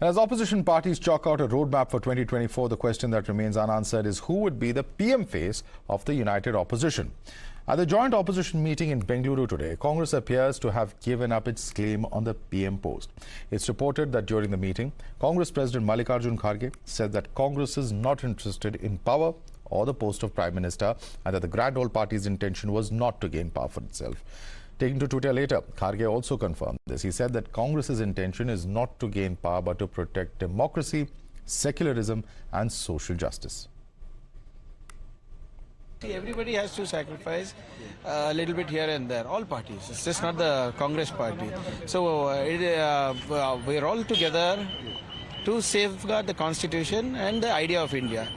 As opposition parties chalk out a roadmap for 2024, the question that remains unanswered is who would be the PM face of the united opposition. At the joint opposition meeting in Bengaluru today, Congress appears to have given up its claim on the PM post. It's reported that during the meeting, Congress President Mallikarjun Kharge said that Congress is not interested in power or the post of Prime Minister, and that the Grand Old Party's intention was not to gain power for itself. Taking to Twitter later, Kharge also confirmed this. He said that Congress's intention is not to gain power but to protect democracy, secularism and social justice. Everybody has to sacrifice a little bit here and there, all parties. It's just not the Congress party. So we're all together to safeguard the constitution and the idea of India.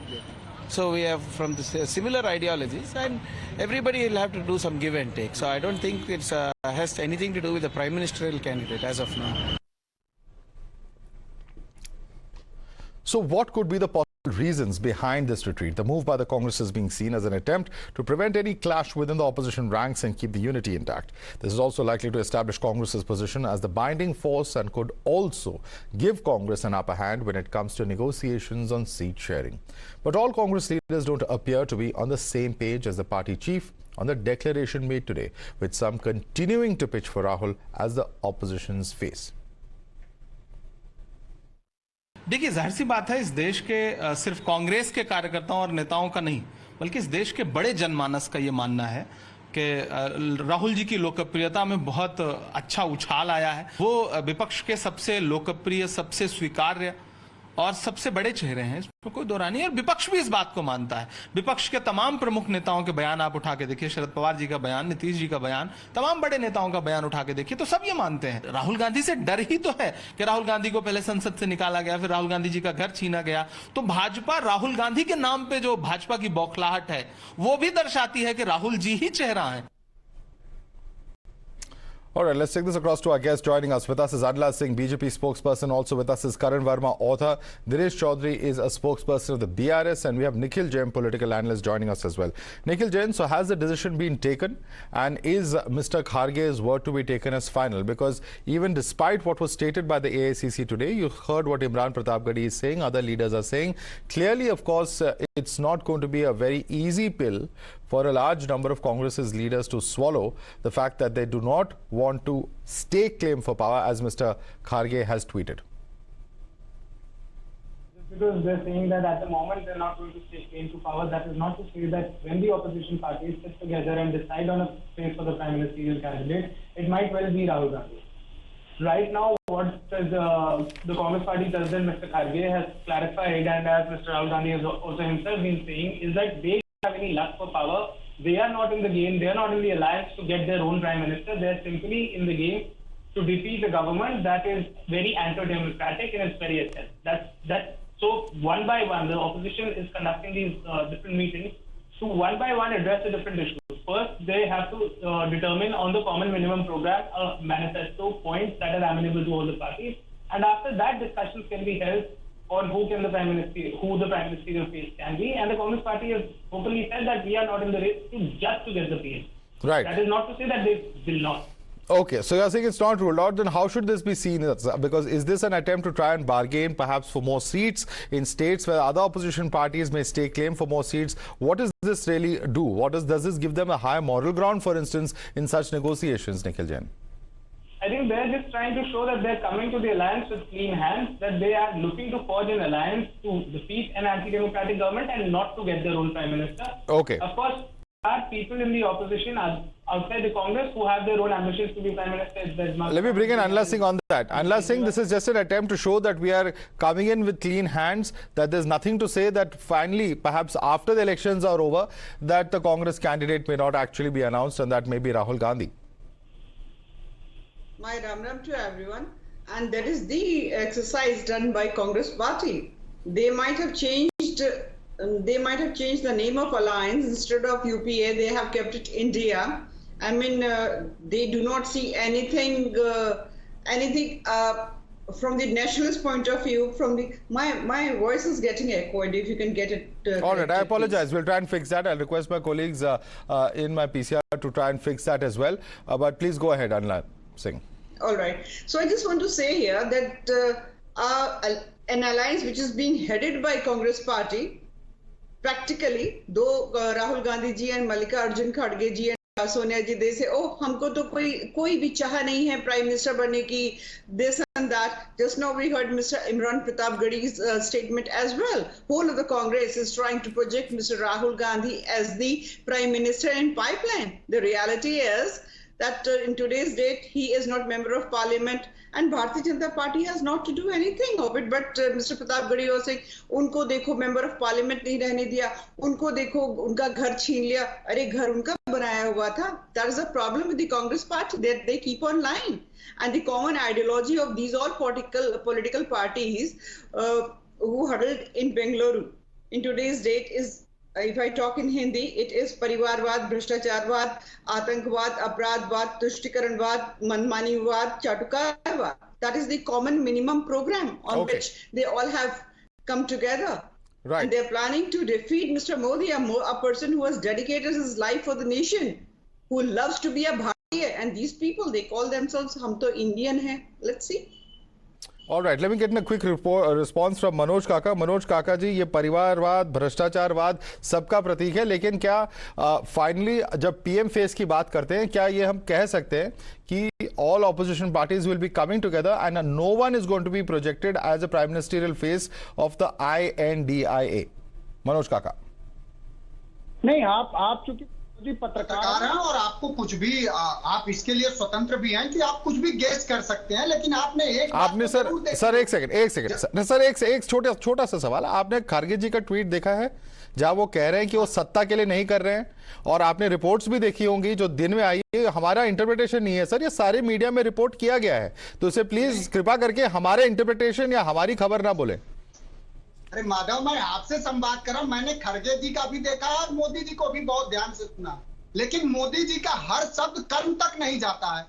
So we have from the similar ideologies, and everybody will have to do some give and take. So I don't think it has anything to do with the Prime Ministerial candidate as of now. So what could be the possible reasons behind this retreat? The move by the Congress is being seen as an attempt to prevent any clash within the opposition ranks and keep the unity intact. This is also likely to establish Congress's position as the binding force and could also give Congress an upper hand when it comes to negotiations on seat sharing. But all Congress leaders don't appear to be on the same page as the party chief on the declaration made today, with some continuing to pitch for Rahul as the opposition's face. देखिए, जाहिर सी बात है, इस देश के सिर्फ कांग्रेस के कार्यकर्ताओं और नेताओं का नहीं बल्कि इस देश के बड़े जनमानस का ये मानना है कि राहुल जी की लोकप्रियता में बहुत अच्छा उछाल आया है। वो विपक्ष के सबसे लोकप्रिय, सबसे स्वीकार्य और सबसे बड़े चेहरे हैं, इसमें कोई दो राय नहीं है। और विपक्ष भी इस बात को मानता है। विपक्ष के तमाम प्रमुख नेताओं के बयान आप उठा के देखिए, शरद पवार जी का बयान, नीतीश जी का बयान, तमाम बड़े नेताओं का बयान उठा के देखिए, तो सब ये मानते हैं। राहुल गांधी से डर ही तो है कि राहुल गांधी को पहले संसद से निकाला गया, फिर राहुल गांधी जी का घर छीना गया। तो भाजपा राहुल गांधी के नाम पे जो भाजपा की बौखलाहट है वो भी दर्शाती है कि राहुल जी ही चेहरा है। All right, let's take this across to our guest. Joining us with us is Anila Singh, BJP spokesperson. Also with us is Karan Verma, author. Dinesh Chowdary is a spokesperson of the BRS, and we have Nikhil Jain, political analyst, joining us as well. Nikhil Jain, so has the decision been taken, and is Mr. Kharge's word to be taken as final? Because even despite what was stated by the AICC today, you heard what Imran Pratapgarhi is saying, other leaders are saying. Clearly, of course, it's not going to be a very easy pill for a large number of Congress's leaders to swallow, the fact that they do not want to stake claim for power, as Mr. Kharge has tweeted. Because they're saying that at the moment they're not going to stake claim to power. That is not to say that when the opposition parties sit together and decide on a face for the Prime Ministerial candidate, it might well be Rahul Gandhi. Right now, what the Congress Party President, Mr. Kharge, has clarified, and as Mr. Rahul Gandhi has also himself been saying, is that they don't have any luck for power. They are not in the game, they are not in the alliance to get their own Prime Minister. They are simply in the game to defeat a government that is very anti-democratic in its very essence. So one by one, the opposition is conducting these different meetings to one by one address the different issues. First, they have to determine on the common minimum program manifesto points that are amenable to all the parties, and after that, discussions can be held on who the Prime Ministerial face can be. And the Congress Party has openly said that we are not in the race to get the PM. Right. That is not to say that they will not. Okay, so you're saying it's not ruled out. Then how should this be seen? Because is this an attempt to try and bargain perhaps for more seats in states where other opposition parties may stake claim for more seats? What does this really do? Does this give them a higher moral ground, for instance, in such negotiations, Nikhil Jain? I think they're just trying to show that they're coming to the alliance with clean hands, that they are looking to forge an alliance to defeat an anti-democratic government and not to get their own Prime Minister. Okay. Of course, there are people in the opposition outside the Congress who have their own ambitions to be Prime Minister. Let me bring in Anila Singh on that. Anila Singh, this is just an attempt to show that we are coming in with clean hands, that there's nothing to say that finally, perhaps after the elections are over, that the Congress candidate may not actually be announced, and that may be Rahul Gandhi. My ram to everyone, and that is the exercise done by Congress Party. They might have changed the name of alliance. Instead of UPA, they have kept it India. I mean, they do not see anything from the nationalist point of view. My voice is getting echoed. If you can get it. All right, I apologize. Please. We'll try and fix that. I'll request my colleagues in my PCR to try and fix that as well. But please go ahead, Anila Singh. All right. So I just want to say here that an alliance which is being headed by Congress party. Practically, though Rahul Gandhi ji and Mallikarjun Kharge ji and Sonia ji, they say, oh, हमको तो कोई भी चाह नहीं है prime minister बनने की, this and that. Just now we heard Mr. Imran Pratapgarhi's statement as well. Whole of the Congress is trying to project Mr. Rahul Gandhi as the prime minister in pipeline. The reality is that in today's date, he is not member of parliament and Bharatiya Janata Party has not to do anything of it. But Mr. Pratapgarhi was saying, उनको देखो member of parliament नहीं रहने दिया, उनको देखो उनका घर छीन लिया, अरे घर उनका बनाया हुआ था. That is the problem with the Congress party, that they keep on lying. And the common ideology of these all political parties who huddled in Bengaluru in today's date is, if I talk in Hindi, it is परिवारवाद, भ्रष्टाचारवाद, आतंकवाद, अपराधवाद, तुष्टिकरणवाद, मनमानीवाद, चाटुकारवाद. That is the common minimum program on which they all have come together. Right. And they're planning to defeat Mr. Modi, a person who has dedicated his life for the nation, who loves to be a Bharatiya. And these people, they call themselves, हम तो Indian हैं. Let's see. All right, let me get a quick response from Manoj Kaka. Manoj Kaka जी, ये परिवारवाद, भ्रष्टाचारवाद सबका प्रतीक है, लेकिन क्या finally जब पीएम फेस की बात करते हैं, क्या ये हम कह सकते हैं कि all opposition parties will be coming together and no one is going to be projected as a prime ministerial face of the INDIA? Manoj Kaka. नहीं, आप चूंकि पत्रकार हैं और आपको कुछ भी आप इसके लिए स्वतंत्र भी हैं कि आप कुछ भी गेस कर सकते हैं, लेकिन आपने सर एक सेकंड सर एक छोटा सा सवाल. आपने खारगे जी का ट्वीट देखा है जहां वो कह रहे हैं कि वो सत्ता के लिए नहीं कर रहे हैं, और आपने रिपोर्ट्स भी देखी होंगी जो दिन में आई है. हमारा इंटरप्रिटेशन नहीं है सर, ये सारे मीडिया में रिपोर्ट किया गया है, तो इसे प्लीज कृपा करके हमारे इंटरप्रिटेशन या हमारी खबर ना बोले. अरे माधव, मैं आपसे संवाद कर रहा हूं. मैंने खड़गे जी का भी देखा है और मोदी जी को भी बहुत ध्यान से सुना, लेकिन मोदी जी का हर शब्द कर्म तक नहीं जाता है,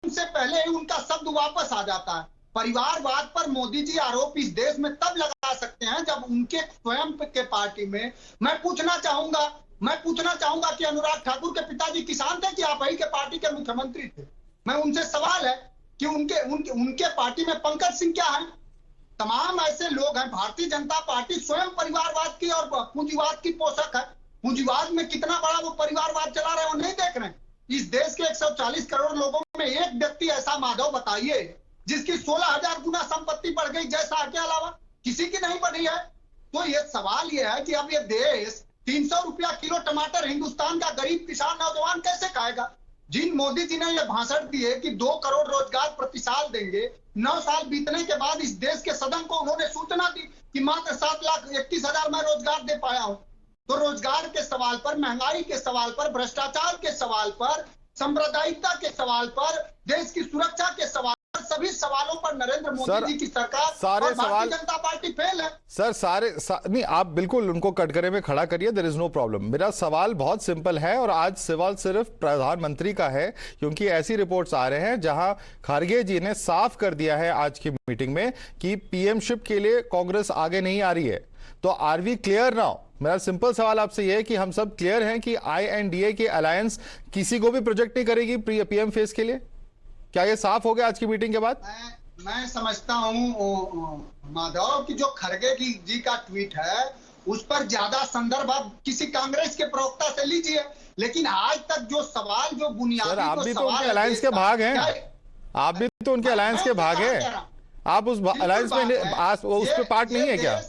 उनसे पहले ही उनका शब्द वापस आ जाता है. परिवारवाद पर मोदी जी आरोप इस देश में तब लगा सकते हैं जब उनके स्वयं के पार्टी में. मैं पूछना चाहूंगा कि अनुराग ठाकुर के पिताजी किसान थे कि आप ही के पार्टी के मुख्यमंत्री थे? मैं उनसे सवाल है कि उनके पार्टी में पंकज सिंह क्या है? तमाम ऐसे लोग हैं. भारतीय जनता पार्टी स्वयं परिवारवाद की और पूंजीवाद की पोषक है. पूंजीवाद में कितना बड़ा वो परिवारवाद चला रहे हैं वो नहीं देख रहे हैं. इस देश के 140 करोड़ लोगों में एक व्यक्ति ऐसा माधव बताइए जिसकी 16,000 गुना संपत्ति बढ़ गई जैसा के अलावा किसी की नहीं बढ़ी है. तो ये सवाल ये है कि अब ये देश 300 रुपया किलो टमाटर हिंदुस्तान का गरीब किसान नौजवान कैसे खाएगा? जिन मोदी जी ने ये भाषण दिए कि 2 करोड़ रोजगार प्रति साल देंगे, 9 साल बीतने के बाद इस देश के सदन को उन्होंने सूचना दी कि मात्र 7,31,000 मैं रोजगार दे पाया हूं. तो रोजगार के सवाल पर, महंगाई के सवाल पर, भ्रष्टाचार के सवाल पर, सांप्रदायिकता के सवाल पर, देश की सुरक्षा के सवाल पर, सभी सवालों पर नरेंद्र मोदी जी की सरकार सारे और भारतीय जनता पार्टी फेल है. सर नहीं, आप बिल्कुल उनको कटघरे में खड़ा करिए, देयर इज नो प्रॉब्लम. मेरा सवाल बहुत सिंपल है और आज सवाल सिर्फ प्रधानमंत्री का है, क्योंकि ऐसी रिपोर्ट्स आ रहे हैं जहां खारगे जी ने साफ कर दिया है आज की मीटिंग में कि पीएमशिप के लिए कांग्रेस आगे नहीं आ रही है. तो आर वी क्लियर नाउ? मेरा सिंपल सवाल आपसे यह है कि हम सब क्लियर हैं कि INDA की अलायंस किसी को भी प्रोजेक्ट नहीं करेगी पीएम फेस के लिए? क्या ये साफ हो गया आज की मीटिंग के बाद? मैं समझता हूं माधव कि जो खड़गे जी का ट्वीट है उस पर ज्यादा संदर्भ आप किसी कांग्रेस के प्रवक्ता से लीजिए, लेकिन आज तक जो सवाल, जो बुनियादी आप भी तो उनके अलायंस के भाग हैं, आप भी तो उनके अलायंस के भाग हैं. आप उस अलायंस में उस पे पार्ट नहीं है क्या?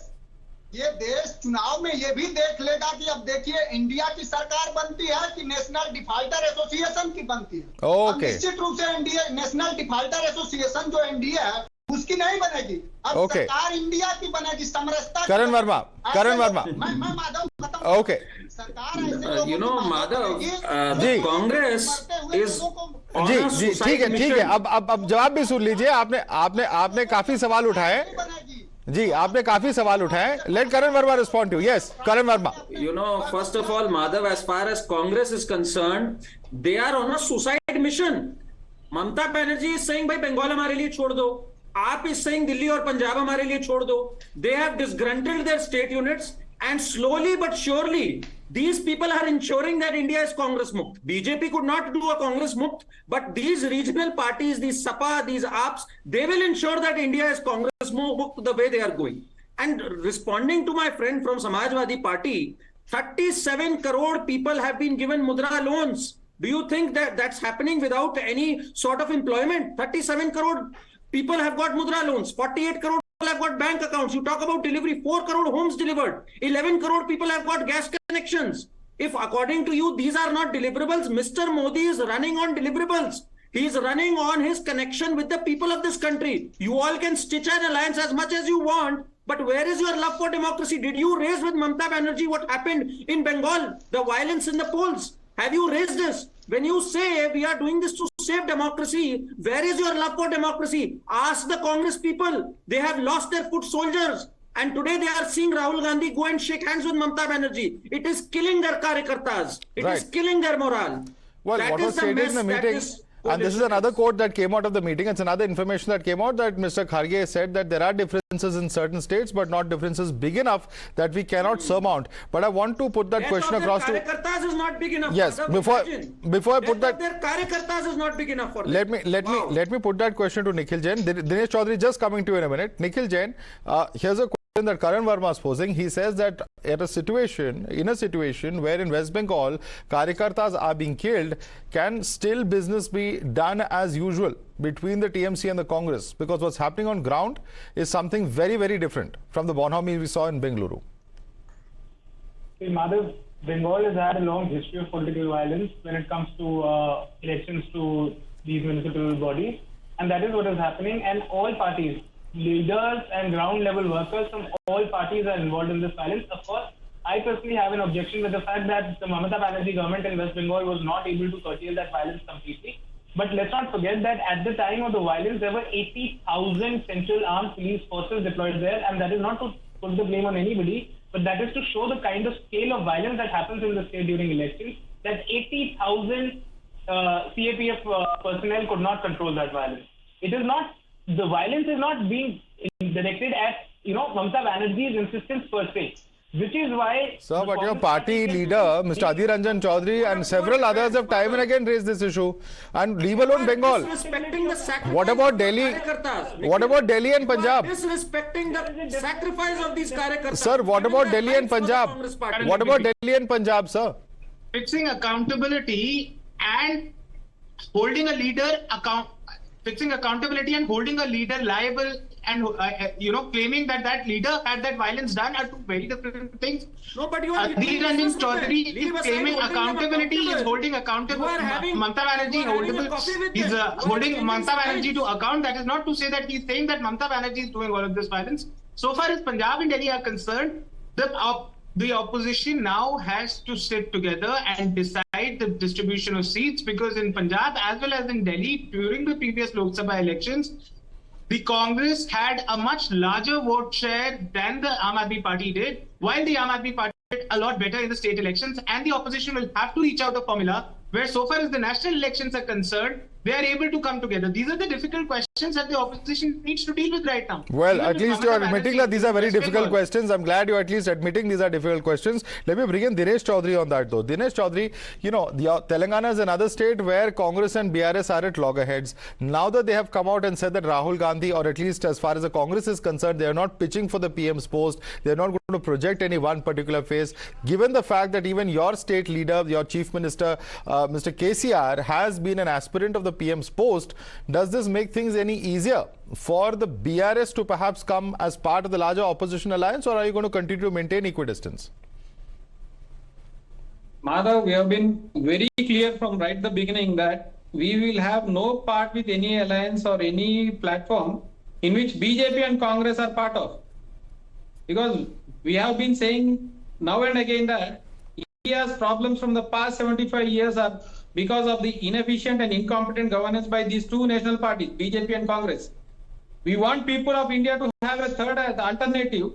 ये देश चुनाव में ये भी देख लेगा कि अब देखिए इंडिया की सरकार बनती है कि नेशनल डिफाल्टर एसोसिएशन की बनती है. ओके. निश्चित रूप से एनडीए, नेशनल डिफाल्टर एसोसिएशन जो एनडीए है उसकी नहीं बनेगी. अब सरकार इंडिया की बनेगी, समरसता. करण वर्मा मैं माधव खत्म. ओके. सरकार माधव जी, कांग्रेस इज जी ठीक है. अब जवाब भी सुन लीजिए. आपने काफी सवाल उठाए जी, आपने काफी सवाल उठाए. Let Karan Verma respond to. Yes, Karan Verma. First of all, Madhav, as far as Congress is concerned, they are on a suicide mission. Mamata Banerjee is saying, भाई बंगाल हमारे लिए छोड़ दो. आप is saying दिल्ली और पंजाब हमारे लिए छोड़ दो. They have disgruntled their state units And slowly but surely, these people are ensuring that India is Congress Mukt. BJP could not do a Congress Mukt, but these regional parties, these SAPA, these APs, they will ensure that India is Congress Mukt the way they are going. And responding to my friend from Samajwadi Party, 37 crore people have been given Mudra loans. Do you think that that's happening without any sort of employment? 37 crore people have got Mudra loans. 48 crore people have got bank accounts. You talk about delivery, 4 crore homes delivered. 11 crore people have got gas connections. If according to you, these are not deliverables, Mr. Modi is running on deliverables. He is running on his connection with the people of this country. You all can stitch an alliance as much as you want, but where is your love for democracy? Did you raise with Mamata Banerjee what happened in Bengal, the violence in the polls? Have you raised this? When you say we are doing this to save democracy, where is your love for democracy? Ask the Congress people. They have lost their foot soldiers. And today they are seeing Rahul Gandhi go and shake hands with Mamata Banerjee. It is killing their karyakartas. It is killing their morale. Well, That what is was the stated mess in the that meeting, is and this is another quote that came out of the meeting, it's another information that came out, that Mr. Kharge said that there are differences in certain states, but not differences big enough that we cannot surmount. But I want to put that question across to... Karyakartas is not big enough. Yes, before I put that... Their karyakartas is not big enough for them. Let me put that question to Nikhil Jain. Dinesh Chowdary just coming to you in a minute. Nikhil Jain, here's a question that Karan Verma is posing. He says that in a situation where in West Bengal karyakartas are being killed, can still business be done as usual between the TMC and the Congress? Because what's happening on ground is something very, very different from the bonhomie we saw in Bengaluru. Madhav, Bengal has had a long history of political violence when it comes to elections to these municipal bodies, and that is what is happening. And all parties, leaders and ground level workers from all parties are involved in this violence. Of course, I personally have an objection with the fact that the Mamata Banerjee government in West Bengal was not able to curtail that violence completely. But let's not forget that at the time of the violence, there were 80,000 Central Armed Police Forces deployed there, and that is not to put the blame on anybody, but that is to show the kind of scale of violence that happens in the state during elections, that 80,000 CAPF personnel could not control that violence. It is not, the violence is not being directed at, Mamata Banerjee's insistence per se. Which is why... Sir, but your party leader, Mr. Adhir Ranjan Chaudhary, and several others have time and again raised this issue. And leave alone Bengal. What about Delhi? What about Delhi and Punjab? Disrespecting the sacrifice of these karyakartas. Sir, what about Delhi and Punjab? What about Delhi and Punjab, sir? Fixing accountability and holding a leader fixing accountability and holding a leader liable and claiming that leader had that violence done are two very different things. No, but you are Adhir Ranjan Chaudhary is claiming accountability, is holding accountable. Mamata Banerjee is holding Mamata Banerjee to account. That is not to say that he is saying that Mamata Banerjee is doing all of this violence. So far as Punjab and Delhi are concerned, the opposition now has to sit together and decide the distribution of seats, because in Punjab as well as in Delhi during the previous Lok Sabha elections, the Congress had a much larger vote share than the Aam Aadmi Party did, while the Aam Aadmi Party did a lot better in the state elections, and the opposition will have to reach out a formula where, so far as the national elections are concerned, they are able to come together. These are the difficult questions that the opposition needs to deal with right now. Well, at least you are admitting that these are very difficult questions. I'm glad you are at least admitting these are difficult questions. Let me bring in Dinesh Chowdary on that though. Dinesh Chowdary, Telangana is another state where Congress and BRS are at loggerheads. Now that they have come out and said that Rahul Gandhi, or at least as far as the Congress is concerned, they are not pitching for the PM's post. They are not going to project any one particular phase. Given the fact that even your state leader, your chief minister, Mr. KCR, has been an aspirant of the PM's post, does this make things any easier for the BRS to perhaps come as part of the larger opposition alliance, or are you going to continue to maintain equidistance? Madhav, we have been very clear from right the beginning that we will have no part with any alliance or any platform in which BJP and Congress are part of. Because we have been saying now and again that India's problems from the past 75 years are because of the inefficient and incompetent governance by these two national parties, BJP and Congress. We want people of India to have a third alternative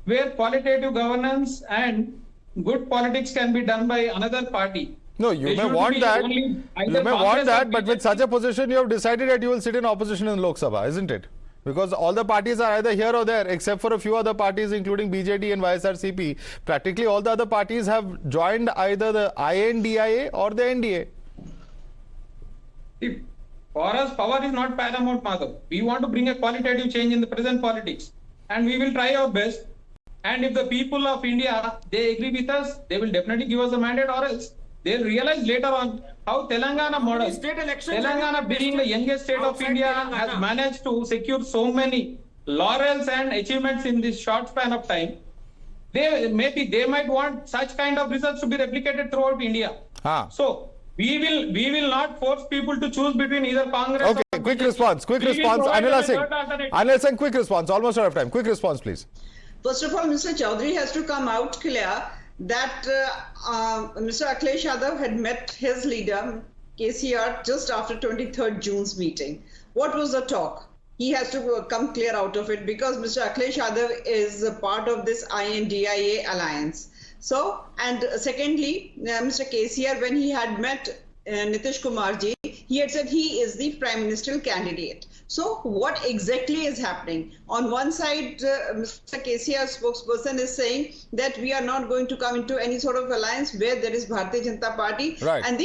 where qualitative governance and good politics can be done by another party. No, you may want that. You may want that, but with such a position, you have decided that you will sit in opposition in Lok Sabha, isn't it? Because all the parties are either here or there, except for a few other parties, including BJD and YSRCP. Practically all the other parties have joined either the INDIA or the NDA. For us, power is not paramount, Madhav. We want to bring a qualitative change in the present politics, and we will try our best. And if the people of India, they agree with us, they will definitely give us a mandate, or else they'll realize later on how Telangana model, Telangana being the youngest state of India, has managed to secure so many laurels and achievements in this short span of time. They might want such kind of results to be replicated throughout India. So we will not force people to choose between either Congress. Okay, or quick response. Anila Singh. Anila Singh, quick response. Almost out of time. Quick response, please. First of all, Mr. Chowdary has to come out clear that Mr. Akhilesh Yadav had met his leader, KCR, just after 23rd June's meeting. What was the talk? He has to come clear out of it, because Mr. Akhilesh Yadav is a part of this INDIA alliance. So, and secondly, Mr. KCR, when he had met Nitish Kumar ji, he had said he is the Prime Ministerial candidate. So what exactly is happening? On one side, Mr. KCR spokesperson is saying that we are not going to come into any sort of alliance where there is Bharatiya Janata Party and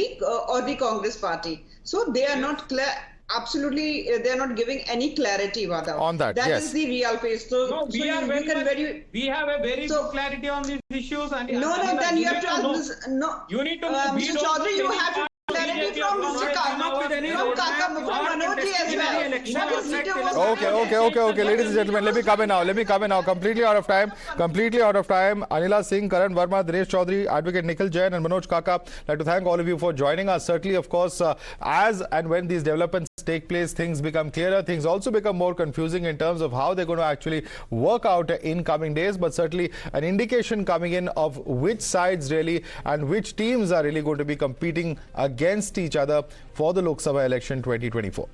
or the Congress Party. So they are not clear. Absolutely, they are not giving any clarity, Madhav. On that, That is the real pace. So, no, we have a very good clarity on these issues. And then you have to ask this. No, you need to Mr. Chaudhary, you have to clarity from Mr. Kaka, from Manoj ji as well. Okay. Ladies and gentlemen, let me come in now. Completely out of time. Anila Singh, Karan Verma, Dinesh Chowdary, Advocate Nikhil Jain and Manoj Kaka. I'd like to thank all of you for joining us. Certainly, of course, as and when these developments take place, things become clearer. Things also become more confusing in terms of how they're going to actually work out in coming days. But certainly an indication coming in of which sides really and which teams are really going to be competing against each other for the Lok Sabha election 2024.